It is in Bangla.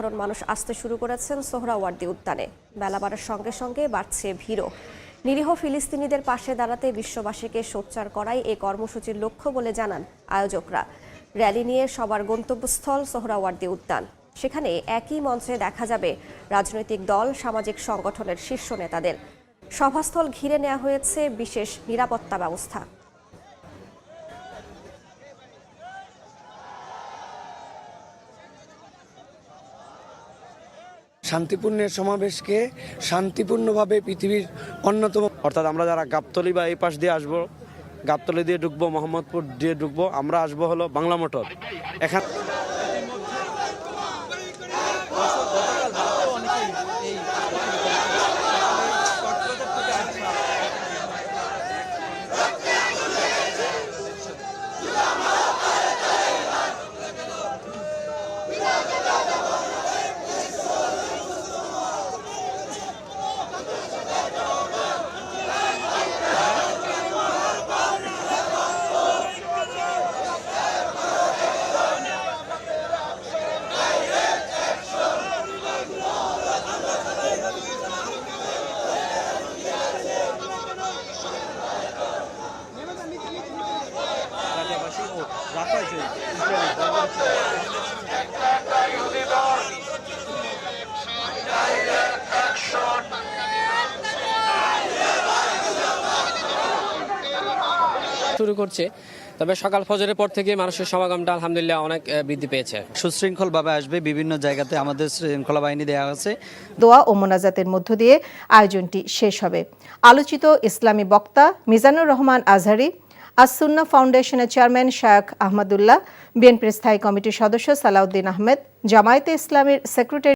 সাধারণ মানুষ আসতে শুরু করেছেন সোহরাওয়ার্দী উদ্যানে। বেলা বাড়ার সঙ্গে সঙ্গে বাড়ছে ভিড়ও। নিরীহ ফিলিস্তিনিদের পাশে দাঁড়াতে বিশ্ববাসীকে সোচ্চার করাই এই কর্মসূচির লক্ষ্য বলে জানান আয়োজকরা। র্যালি নিয়ে সবার গন্তব্যস্থল সোহরাওয়ার্দী উদ্যান। সেখানে একই মঞ্চে দেখা যাবে রাজনৈতিক দল, সামাজিক সংগঠনের শীর্ষ নেতাদের। সভাস্থল ঘিরে নেওয়া হয়েছে বিশেষ নিরাপত্তা ব্যবস্থা। শান্তিপূর্ণের সমাবেশকে শান্তিপূর্ণভাবে পৃথিবীর অন্যতম, অর্থাৎ আমরা যারা গাবতলী বা এই পাশ দিয়ে আসবো, গাবতলী দিয়ে ঢুকবো, মোহাম্মদপুর দিয়ে ঢুকবো, আমরা আসবো হলো বাংলা মোটর। এখানে শুরু করছে, তবে সকাল ফজরের পর থেকে মানুষের সমাগমটা আলহামদুলিল্লাহ অনেক বৃদ্ধি পেয়েছে। সুশৃঙ্খলভাবে আসবে, বিভিন্ন জায়গাতে আমাদের শৃঙ্খলা বাহিনী দেওয়া আছে। দোয়া ও মোনাজাতের মধ্য দিয়ে আয়োজনটি শেষ হবে। আলোচিত ইসলামী বক্তা মিজানুর রহমান আজহারী, আস-সুন্নাহ ফাউন্ডেশনের চেয়ারম্যান শায়খ আহমদুল্লাহ, বিএনপির স্থায়ী কমিটির সদস্য সালাউদ্দিন আহমেদ, জামায়াতে ইসলামীর সেক্রেটারি